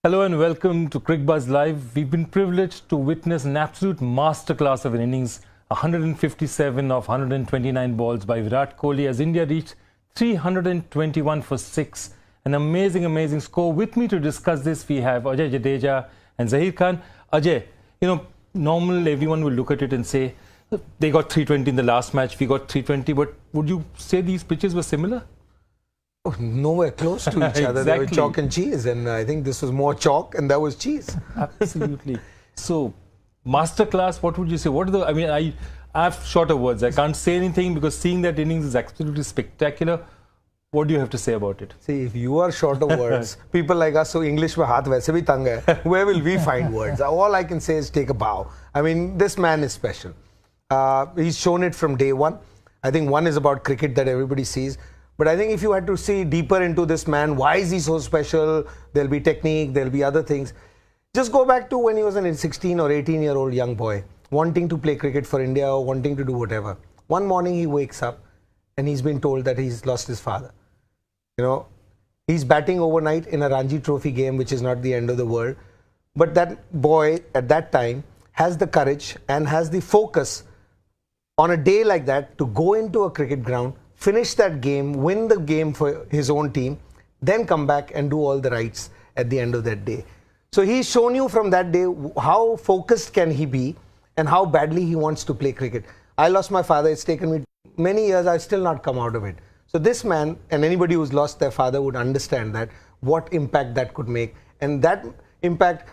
Hello and welcome to Cricket Buzz Live. We've been privileged to witness an absolute masterclass of an innings, 157 of 129 balls by Virat Kohli as India reached 321 for 6. An amazing score. With me to discuss this, we have Ajay Jadeja and Zahir Khan. Ajay, normal everyone will look at it and say, they got 320 in the last match, we got 320, but would you say these pitches were similar? Oh, nowhere close to each other. Exactly. They were chalk and cheese, and I think this was more chalk and that was cheese. Absolutely. So, masterclass, what would you say? What are the, I have shorter words. I can't say anything because seeing that innings is absolutely spectacular. What do you have to say about it? See, if you are short of words, people like us, so English mein haath waise bhi tang hai, where will we find words? All I can say is take a bow. I mean, this man is special. He's shown it from day one. I think one is about cricket that everybody sees. But I think if you had to see deeper into this man, why is he so special? There'll be technique, there'll be other things. Just go back to when he was a 16 or 18-year-old young boy, wanting to play cricket for India or wanting to do whatever. One morning he wakes up and he's been told that he's lost his father. He's batting overnight in a Ranji Trophy game, which is not the end of the world. But that boy at that time has the courage and has the focus on a day like that to go into a cricket ground, finish that game, win the game for his own team, then come back and do all the rights at the end of that day. So he's shown you from that day how focused can he be and how badly he wants to play cricket. I lost my father. It's taken me many years. I've still not come out of it. So this man and anybody who's lost their father would understand that, what impact that could make. And that impact,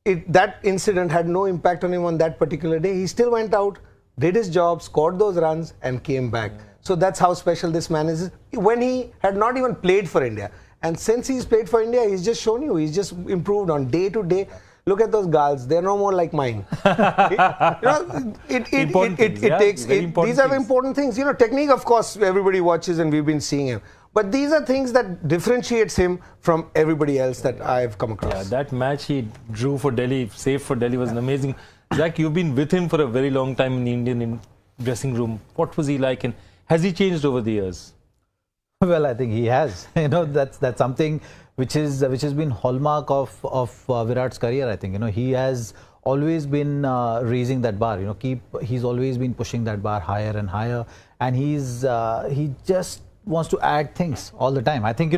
that incident had no impact on him on that particular day. He still went out, did his job, scored those runs and came back. So that's how special this man is. When he had not even played for India. And since he's played for India, he's just shown you. He's just improved on day to day. Look at those gals. They're no more like mine. These are important things. Technique, of course, everybody watches and we've been seeing him. But these are things that differentiates him from everybody else that I've come across. Yeah, that match he drew for Delhi, saved for Delhi, was an amazing. Zach, you've been with him for a very long time in the Indian dressing room. What was he like? And has he changed over the years? Well, I think he has. That's something which has been hallmark of Virat's career. I think he has always been raising that bar. He's always been pushing that bar higher and higher, and he just wants to add things all the time. I think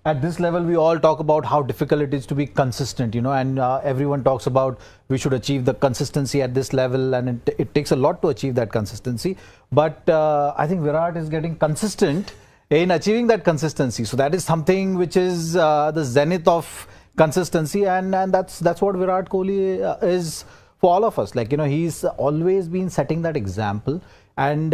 at this level we all talk about how difficult it is to be consistent. And everyone talks about we should achieve the consistency at this level, and it takes a lot to achieve that consistency. But I think Virat is getting consistent in achieving that consistency. So that is something which is the zenith of consistency, and that's what Virat Kohli is for all of us. He's always been setting that example, and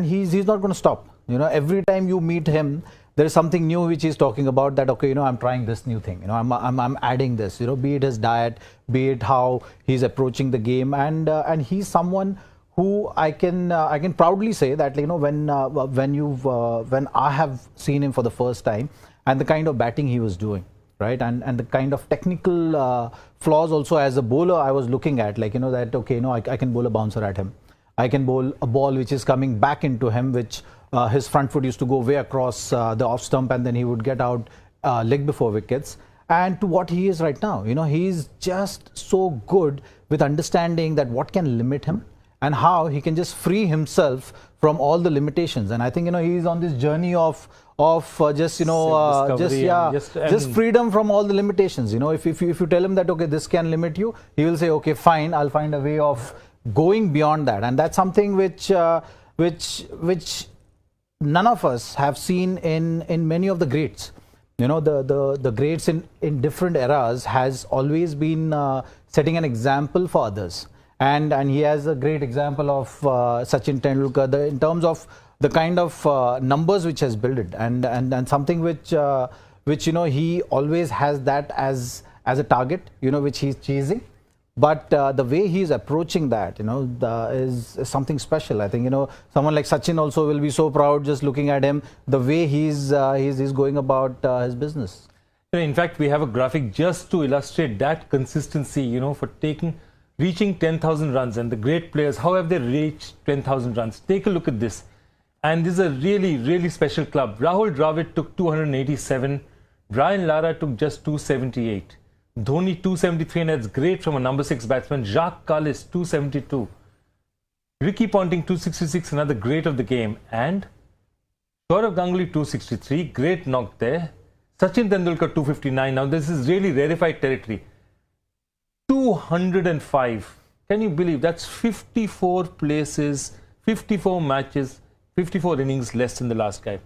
he's not going to stop. Every time you meet him, there is something new which he's talking about, that okay, I'm trying this new thing, I'm adding this, be it his diet, be it how he's approaching the game, and he's someone who I can proudly say that when I have seen him for the first time, and the kind of batting he was doing, right, and the kind of technical flaws also as a bowler I was looking at, that okay, I can bowl a bouncer at him, I can bowl a ball which is coming back into him, which his front foot used to go way across the off stump, and then he would get out leg before wickets. And to what he is right now, he's just so good with understanding that what can limit him and how he can just free himself from all the limitations. And I think he's on this journey of just freedom from all the limitations. If you tell him that okay, this can limit you, he will say okay, fine, I'll find a way of going beyond that. And that's something which none of us have seen in many of the greats. The greats in different eras has always been setting an example for others. And he has a great example of Sachin Tendulkar in terms of the kind of numbers which has built it, and something which he always has that as a target, which he's chasing. But the way he's approaching that, is something special. I think someone like Sachin also will be so proud just looking at him, the way he's going about his business. In fact, we have a graphic just to illustrate that consistency. For reaching 10,000 runs, and the great players, how have they reached 10,000 runs? Take a look at this. And this is a really special club. Rahul Dravid took 287. Brian Lara took just 278. Dhoni 273, and that's great from a number 6 batsman. Jacques Kallis 272. Ricky Ponting 266, another great of the game. And Sourav Ganguly 263, great knock there. Sachin Tendulkar 259. Now this is really rarefied territory. 205. Can you believe that's 54 places, 54 matches, 54 innings less than the last guy.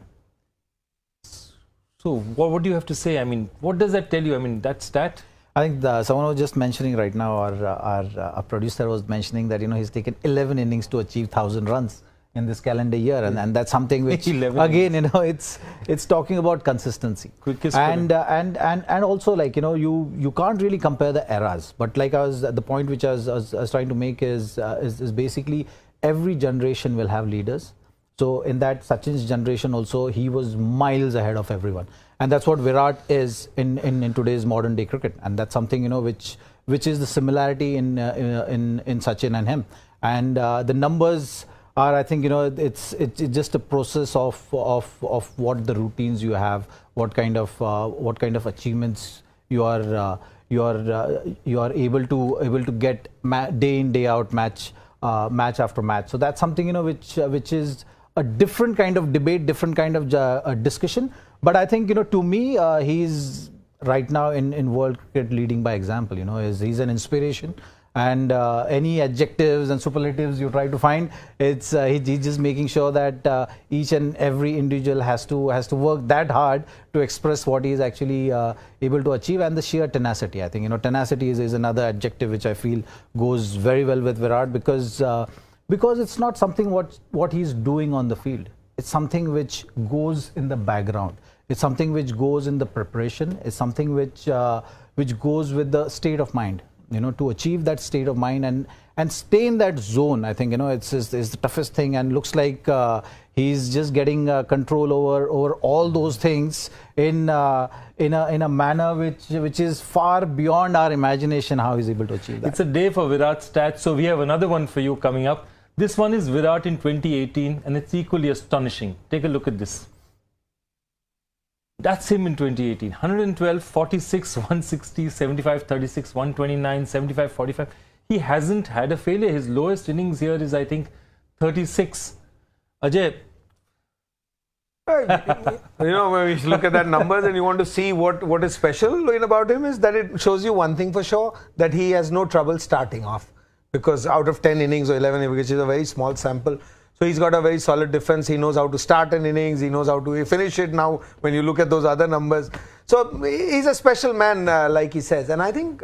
So what do you have to say? I mean, what does that tell you? I mean, that stat? I think someone was just mentioning right now, our producer was mentioning that, you know, he's taken 11 innings to achieve 1,000 runs in this calendar year, and that's something which again, you know, it's talking about consistency. Quickest and also, like, you know, you can't really compare the eras, but like the point which I was trying to make is basically every generation will have leaders. So in that Sachin's generation also, he was miles ahead of everyone, and that's what Virat is in today's modern day cricket, and that's something, you know, which is the similarity in Sachin and him. And the numbers are, I think, you know, it's just a process of what the routines you have, what kind of achievements you are able to get day in day out, match after match. So that's something, you know, which is a different kind of debate, different kind of discussion. But I think, you know, to me, he's right now in world cricket leading by example. You know, he's an inspiration. And any adjectives and superlatives you try to find, it's he's just making sure that each and every individual has to work that hard to express what he is actually able to achieve, and the sheer tenacity. I think, you know, tenacity is another adjective which I feel goes very well with Virat, because it's not something what he's doing on the field. It's something which goes in the background. It's something which goes in the preparation. It's something which goes with the state of mind. You know, to achieve that state of mind and stay in that zone, I think, you know, it's the toughest thing, and looks like he's just getting control over all those things in a manner which is far beyond our imagination, how he's able to achieve that. It's a day for Virat stats, so we have another one for you coming up. This one is Virat in 2018, and it's equally astonishing. Take a look at this. That's him in 2018. 112, 46, 160, 75, 36, 129, 75, 45. He hasn't had a failure. His lowest innings here is, I think, 36. Ajay. You know, when you look at that numbers and you want to see what is special about him, is that it shows you one thing for sure, that he has no trouble starting off. Because out of 10 innings or 11, which is a very small sample, so he's got a very solid defense. He knows how to start an innings. He knows how to finish it now when you look at those other numbers. So he's a special man, like he says. And I think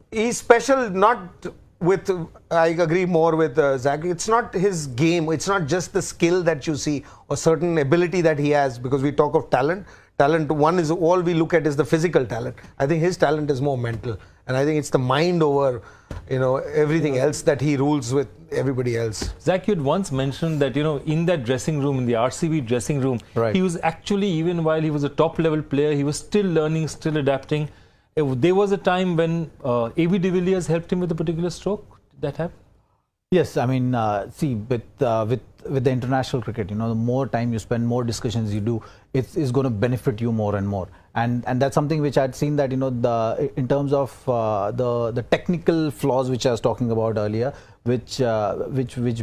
he's special not with, I agree more with Zach. It's not his game. It's not just the skill that you see or certain ability that he has, because we talk of talent. Talent, one is all we look at is the physical talent. I think his talent is more mental. And I think it's the mind over, you know, everything else that he rules with everybody else. Zach, you'd once mentioned that, you know, in that dressing room, in the RCB dressing room, right, he was actually, even while he was a top level player, he was still learning, still adapting. There was a time when AB de Villiers helped him with a particular stroke. Did that happen? Yes, I mean, see, with the international cricket, you know, the more time you spend, more discussions you do, it's going to benefit you more and more. And that's something which I'd seen, that, you know, in terms of the technical flaws which I was talking about earlier, which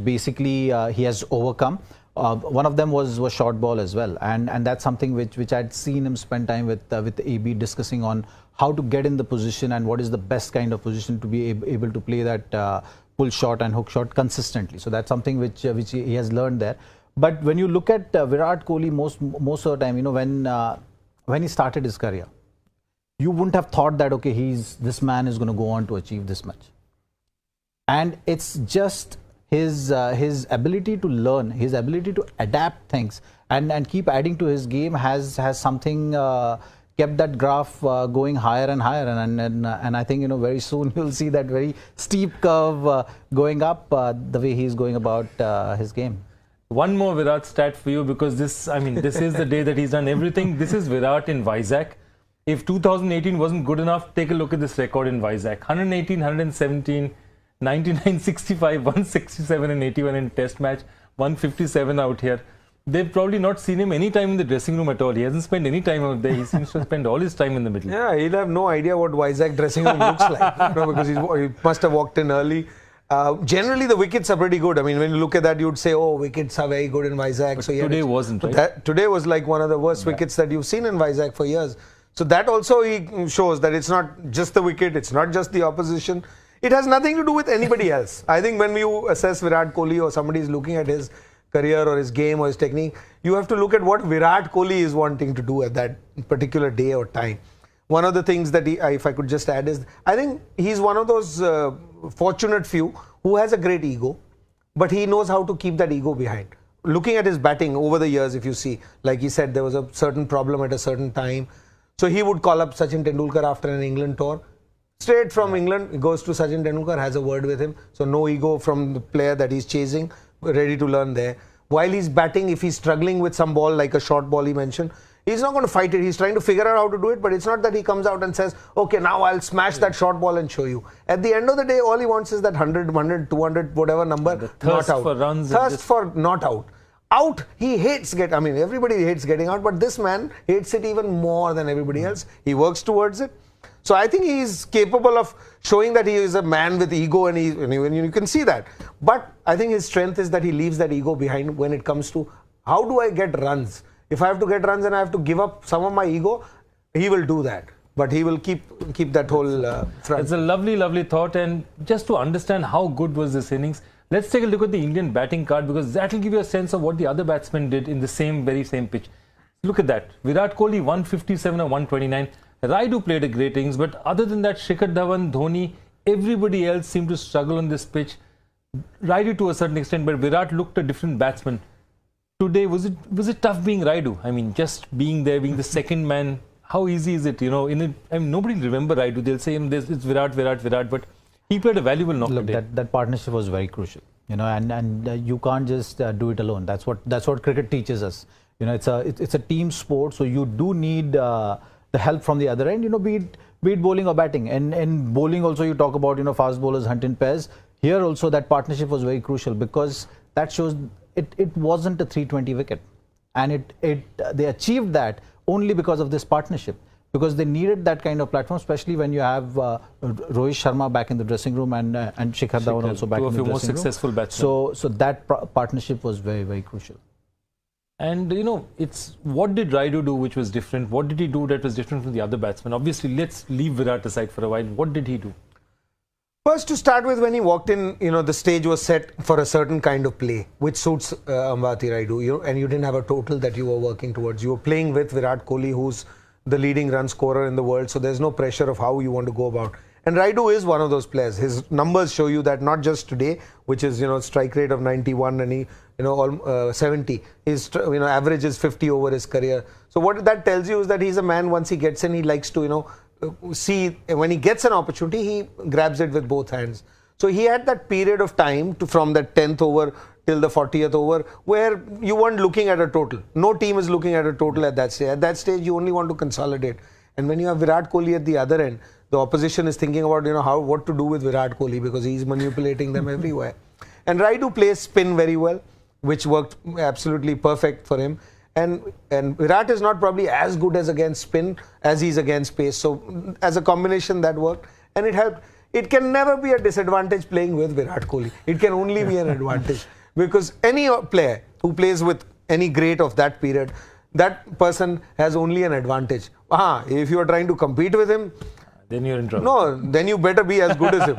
basically he has overcome. One of them was short ball as well, and that's something which I'd seen him spend time with AB, discussing on how to get in the position and what is the best kind of position to be able to play that pull shot and hook shot consistently. So that's something which he has learned there. But when you look at Virat Kohli, most of the time, you know, when he started his career, you wouldn't have thought that, okay, this man is going to go on to achieve this much. And it's just his ability to learn, his ability to adapt things and keep adding to his game has something kept that graph going higher and higher, and I think, you know, very soon you'll see that very steep curve going up the way he's going about his game. One more Virat stat for you, because this is the day that he's done everything. This is Virat in Vizag. If 2018 wasn't good enough, take a look at this record in Vizag. 118, 117, 99, 65, 167 and 81 in test match, 157 out here. they've probably not seen him any time in the dressing room at all. He hasn't spent any time out there. He seems to spend all his time in the middle. Yeah, he'll have no idea what Vizag dressing room looks like, because he must have walked in early. Generally, the wickets are pretty good. I mean, when you look at that, you'd say, oh, wickets are very good in Vizag. But so today wasn't, right? Today was like one of the worst wickets that you've seen in Vizag for years. So that also he shows that it's not just the wicket, it's not just the opposition. It has nothing to do with anybody else. I think when you assess Virat Kohli or somebody is looking at his career or his game or his technique, you have to look at what Virat Kohli is wanting to do at that particular day or time. One of the things that if I could just add is, I think he's one of those fortunate few who has a great ego, but he knows how to keep that ego behind. Looking at his batting over the years, if you see, like he said, there was a certain problem at a certain time. So he would call up Sachin Tendulkar after an England tour. Straight from England, goes to Sachin Tendulkar, has a word with him. So no ego from the player that he's chasing, ready to learn there. While he's batting, if he's struggling with some ball, like a short ball he mentioned, he's not going to fight it. He's trying to figure out how to do it, but it's not that he comes out and says, okay, now I'll smash that short ball and show you. At the end of the day, all he wants is that 100, 200, whatever number, the thirst not out. For runs. Thirst for not out. Out, he hates I mean, everybody hates getting out, but this man hates it even more than everybody else. He works towards it. So I think he is capable of showing that he is a man with ego, and you can see that. But I think his strength is that he leaves that ego behind when it comes to how do I get runs. If I have to get runs and I have to give up some of my ego, he will do that. But he will keep that whole front. It's a lovely, lovely thought. And just to understand how good was this innings, let's take a look at the Indian batting card, because that will give you a sense of what the other batsmen did in the very same pitch. Look at that. Virat Kohli 157 or 129. Raidu played a great innings, but other than that, Shikhar Dhawan, Dhoni, everybody else seemed to struggle on this pitch. Raidu to a certain extent, but Virat looked a different batsman. Today, was it tough being Raidu? I mean, just being there, being the second man. How easy is it? I mean, nobody will remember Raidu. They'll say it's Virat, but he played a valuable knock today. That partnership was very crucial. And you can't just do it alone. That's what cricket teaches us. It's a team sport, so you do need the help from the other end. Be it bowling or batting. And bowling also, you talk about fast bowlers hunt in pairs. Here also that partnership was very crucial, because that shows it wasn't a 320 wicket, and they achieved that only because of this partnership, because they needed that kind of platform, especially when you have Rohit Sharma back in the dressing room and Shikhar Dhawan also back in the dressing room. Two of your most successful batsmen. So that partnership was very, very crucial. And it's what did Raidu do which was different? What did he do that was different from the other batsmen? Obviously, let's leave Virat aside for a while. What did he do? First, to start with, when he walked in, the stage was set for a certain kind of play, which suits Ambati Raidu, and you didn't have a total that you were working towards. You were playing with Virat Kohli, who's the leading run scorer in the world, so there's no pressure of how you want to go about. And Raidu is one of those players. His numbers show you that, not just today, which is, strike rate of 91 and he, 70. His, average is 50 over his career. So what that tells you is that he's a man, once he gets in, he likes to, see, when he gets an opportunity, he grabs it with both hands. So he had that period of time from that 10th over till the 40th over where you weren't looking at a total. No team is looking at a total at that stage. At that stage, you only want to consolidate. And when you have Virat Kohli at the other end, the opposition is thinking about, what to do with Virat Kohli, because he's manipulating them everywhere. And Raidu plays spin very well, which worked absolutely perfect for him. And Virat is not probably as good as against spin as he's against pace. So as a combination, that worked, and it helped. It can never be a disadvantage playing with Virat Kohli. It can only be an advantage, because any player who plays with any great of that period, that person has only an advantage. If you are trying to compete with him, then you're in trouble. No, then you better be as good as him.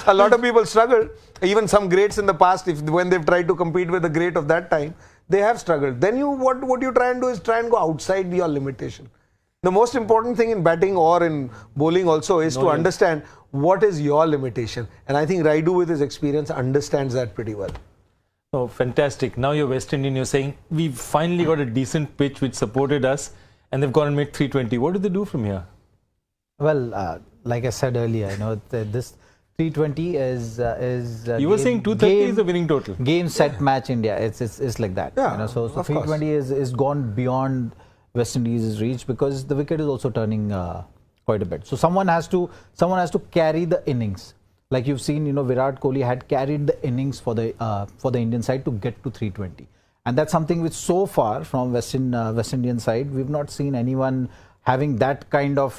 A lot of people struggle. Even some greats in the past, when they've tried to compete with a great of that time, they have struggled. Then what you try and do is try and go outside your limitation. The most important thing in batting or in bowling also is to understand what is your limitation. And I think Raidu, with his experience, understands that pretty well. Oh, fantastic. Now you're West Indian, you're saying, we've finally got a decent pitch which supported us, and they've gone and made 320. What do they do from here? Well, like I said earlier, this 320 is you were saying 230 is the winning total. Game, set, match India. It's like that. Yeah, so 320 is gone beyond West Indies' reach, because the wicket is also turning quite a bit. So someone has to carry the innings. Like you've seen, Virat Kohli had carried the innings for the Indian side to get to 320. And that's something which so far from West Indian side, we've not seen anyone having that kind of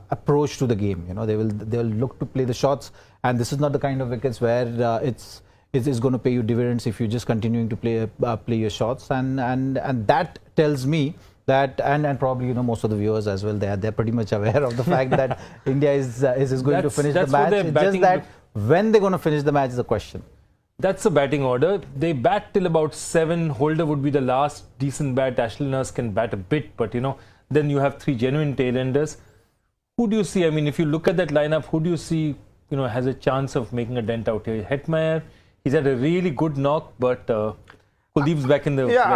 approach to the game. You know, they will look to play the shots, and this is not the kind of wickets where it is going to pay you dividends if you're just continuing to play your shots, and that tells me that, and probably, you know, most of the viewers as well, they're pretty much aware of the fact that India is going to finish the match. It's just that when they're going to finish the match is the question. That's the batting order. They bat till about 7. Holder would be the last decent bat. Ashley Nurse can bat a bit, but you know, then you have 3 genuine tailenders. Who do you see? I mean, if you look at that lineup, who do you see, you know, has a chance of making a dent out here? Hetmeyer, he's had a really good knock, but Kuldeep's back in the... Yeah,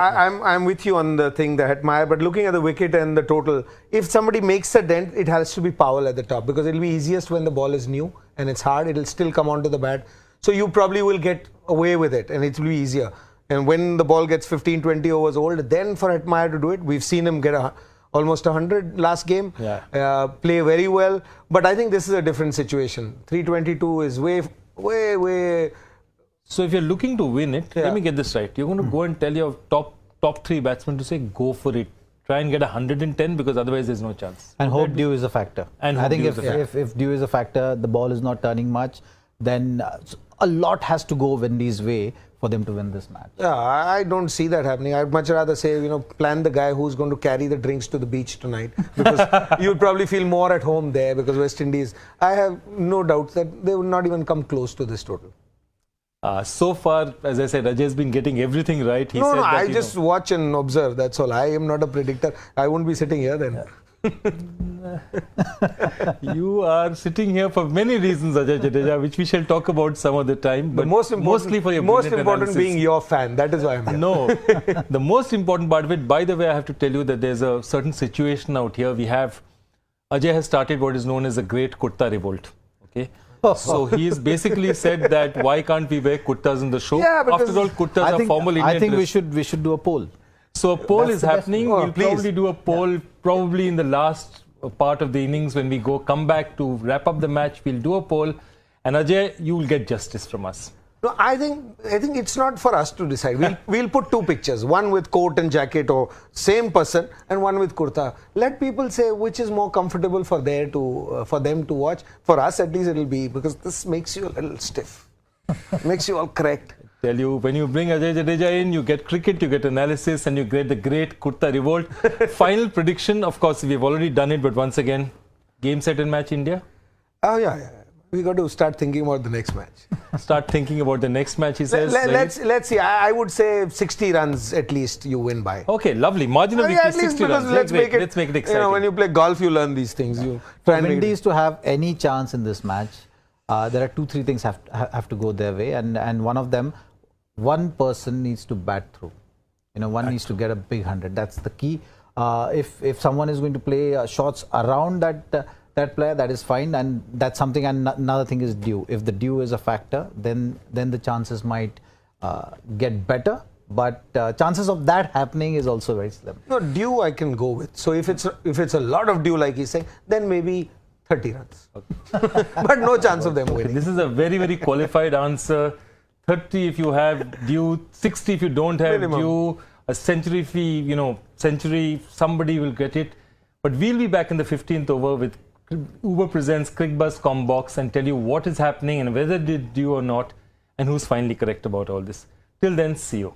I'm with you on the thing, the Hetmeyer, but looking at the wicket and the total, if somebody makes a dent, it has to be Powell at the top, because it'll be easiest when the ball is new and it's hard. It'll still come onto the bat. So you probably will get away with it and it will be easier. And when the ball gets 15, 20 overs old, then for Hetmeyer to do it, we've seen him get almost 100 last game, play very well. But I think this is a different situation. 322 is way... So if you're looking to win it, let me get this right. You're going to go and tell your top 3 batsmen to say, go for it. Try and get 110, because otherwise there's no chance. And hope dew is a factor. And I think if dew is a factor, the ball is not turning much, then a lot has to go Windies' way for them to win this match. Yeah, I don't see that happening. I'd much rather say, you know, plan the guy who's going to carry the drinks to the beach tonight, because you'll probably feel more at home there, because West Indies, I have no doubt that they will not even come close to this total. So far, as I said, Ajay's been getting everything right. He said that, I just watch and observe, that's all. I am not a predictor. I won't be sitting here then. You are sitting here for many reasons, Ajay Jadeja, which we shall talk about some other time. But mostly for your most important being your fan. That is why I'm here. No, the most important part of it, by the way, I have to tell you that there's a certain situation out here. Ajay has started what is known as the Great Kurta Revolt. Okay. So he's basically said that why can't we wear kurtas in the show? Yeah, after all, kurtas are formal Indian I think dress. we should do a poll. So a poll is happening. We'll probably do a poll probably in the last part of the innings when we come back to wrap up the match. We'll do a poll, and Ajay, you will get justice from us. No, I think it's not for us to decide. We'll put 2 pictures, one with coat and jacket or same person, and one with kurta. Let people say which is more comfortable for them to watch. For us, at least, it'll be, because this makes you a little stiff, makes you all correct. Tell you, when you bring Ajay Jadeja in, you get cricket, you get analysis, and you get the Great Kurta Revolt. Final prediction, of course, we've already done it, but once again, game, set and match India? Oh yeah. We got to start thinking about the next match. Start thinking about the next match, he says. Let's see. I would say 60 runs at least you win by. Okay, lovely. Margin of victory, 60 runs. Let's make it exciting. You know, when you play golf, you learn these things. You try and Windies to have any chance in this match, there are 2-3 things have to go their way, and one of them, one person needs to bat through. You know, one needs to get a big 100. That's the key. If someone is going to play shots around that player, that is fine, and that's something. And another thing is dew. If the dew is a factor, then the chances might get better. But chances of that happening is also very slim. No, dew I can go with. So if it's a lot of dew, like he's saying, then maybe 30 runs. Okay. But no chance of them winning. This is a very, very qualified answer. 30 if you have dew, 60 if you don't have dew, a century if somebody will get it. But we'll be back in the 15th over with Uber presents CricBuzz Combox and tell you what is happening and whether it did dew or not, and who's finally correct about all this. Till then, see you.